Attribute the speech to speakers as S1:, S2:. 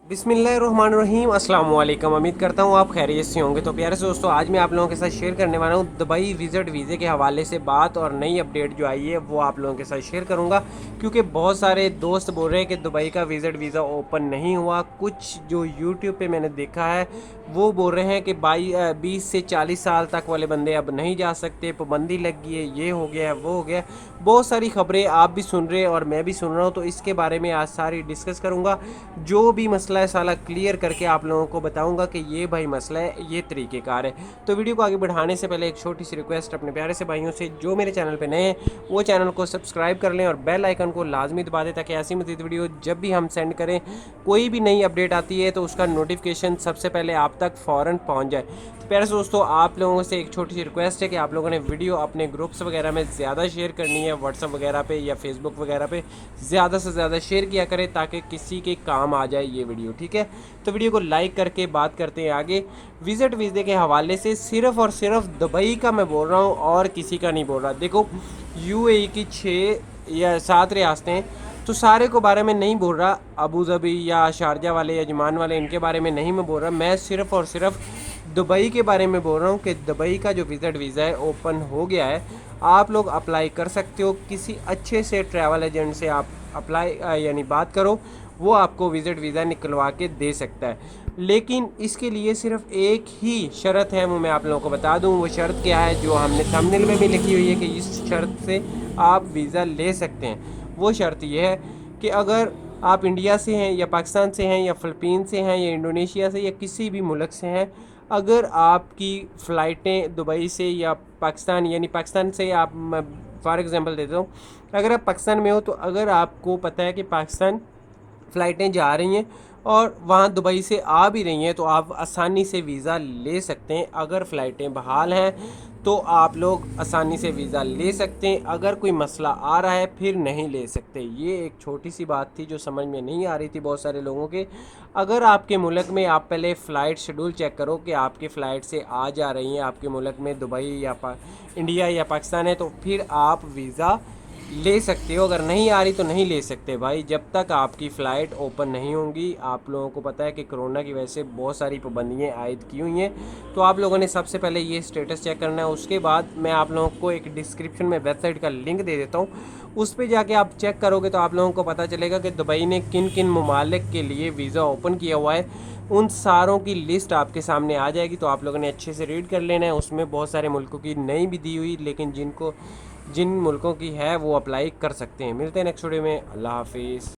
S1: बिस्मिल्लाहिर्रहमानिर्रहीम अस्सलाम वालेकुम। उम्मीद करता हूँ आप खैरियत से होंगे। तो प्यारे से दोस्तों, आज मैं आप लोगों के साथ शेयर करने वाला हूँ दुबई विज़िट वीज़े के हवाले से बात, और नई अपडेट जो आई है वो आप लोगों के साथ शेयर करूँगा। क्योंकि बहुत सारे दोस्त बोल रहे हैं कि दुबई का विज़िट वीज़ा ओपन नहीं हुआ। कुछ जो यूट्यूब पे मैंने देखा है वो बोल रहे हैं कि 20 से 40 साल तक वाले बंदे अब नहीं जा सकते, पाबंदी लग गई है, ये हो गया है, वो हो गया है। बहुत सारी खबरें आप भी सुन रहे हैं और मैं भी सुन रहा हूँ, तो इसके बारे में आज सारी डिस्कस करूँगा। जो भी मसला है साला क्लियर करके आप लोगों को बताऊंगा कि ये भाई मसला है, ये तरीक़ेकार है। तो वीडियो को आगे बढ़ाने से पहले एक छोटी सी रिक्वेस्ट अपने प्यारे से भाइयों से, जो मेरे चैनल पे नए हैं वो चैनल को सब्सक्राइब कर लें और बेल आइकन को लाजमी दबा दें, ताकि ऐसी मज़ीद वीडियो जब भी हम सेंड करें, कोई भी नई अपडेट आती है तो उसका नोटिफिकेशन सबसे पहले आप तक फ़ौरन पहुँच जाए। तो प्यारे से दोस्तों, आप लोगों से एक छोटी सी रिक्वेस्ट है कि आप लोगों ने वीडियो अपने ग्रुप्स वगैरह में ज़्यादा शेयर करनी है, व्हाट्सअप वगैरह पे या फेसबुक वगैरह पे ज़्यादा से ज़्यादा शेयर किया करें, ताकि किसी के काम आ जाए ये वीडियो, ठीक है। तो वीडियो को लाइक करके बात करते हैं आगे। विज़िट वीज़े के हवाले से सिर्फ़ और सिर्फ दुबई का मैं बोल रहा हूँ और किसी का नहीं बोल रहा। देखो, यूएई की 6 या 7 रियासतें हैं, तो सारे को बारे में नहीं बोल रहा। अबू धाबी या शारजा वाले, यजमान वाले, इनके बारे में नहीं मैं बोल रहा। मैं सिर्फ़ और सिर्फ दुबई के बारे में बोल रहा हूँ कि दुबई का जो विज़िट वीज़ा है ओपन हो गया है। आप लोग अप्लाई कर सकते हो। किसी अच्छे से ट्रैवल एजेंट से आप अप्लाई यानी बात करो, वो आपको विज़िट वीज़ा निकलवा के दे सकता है। लेकिन इसके लिए सिर्फ एक ही शर्त है, वो मैं आप लोगों को बता दूं। वो शर्त क्या है, जो हमने थंबनेल में भी लिखी हुई है कि इस शर्त से आप वीज़ा ले सकते हैं। वो शर्त ये है कि अगर आप इंडिया से हैं या पाकिस्तान से हैं या फ़िलिपीन से हैं या इंडोनेशिया से या किसी भी मुल्क से हैं, अगर आपकी फ़्लाइटें दुबई से या पाकिस्तान, यानी पाकिस्तान से आप, फॉर एग्ज़ाम्पल देता हूँ, अगर आप पाकिस्तान में हो, तो अगर आपको पता है कि पाकिस्तान फ़्लाइटें जा रही हैं और वहाँ दुबई से आ भी रही हैं, तो आप आसानी से वीज़ा ले सकते हैं। अगर फ़्लाइटें बहाल हैं तो आप लोग आसानी से वीज़ा ले सकते हैं। अगर कोई मसला आ रहा है फिर नहीं ले सकते। ये एक छोटी सी बात थी जो समझ में नहीं आ रही थी बहुत सारे लोगों के। अगर आपके मुल्क में, आप पहले फ़्लाइट शेड्यूल चेक करो कि आपकी फ़्लाइट से आ जा रही हैं आपके मुल्क में, दुबई या इंडिया या पाकिस्तान है, तो फिर आप वीज़ा ले सकते हो। अगर नहीं आ रही तो नहीं ले सकते भाई, जब तक आपकी फ़्लाइट ओपन नहीं होंगी। आप लोगों को पता है कि कोरोना की वजह से बहुत सारी पाबंदियाँ आयद की हुई हैं, तो आप लोगों ने सबसे पहले ये स्टेटस चेक करना है। उसके बाद मैं आप लोगों को एक डिस्क्रिप्शन में वेबसाइट का लिंक दे देता हूँ, उस पर जाके आप चेक करोगे तो आप लोगों को पता चलेगा कि दुबई ने किन किन ममालिक के लिए वीज़ा ओपन किया हुआ है। उन सारों की लिस्ट आपके सामने आ जाएगी, तो आप लोगों ने अच्छे से रीड कर लेना है। उसमें बहुत सारे मुल्कों की नहीं भी दी हुई, लेकिन जिन मुल्कों की है वो अप्लाई कर सकते हैं। मिलते हैं नेक्स्ट वीडियो में। अल्लाह हाफिज़।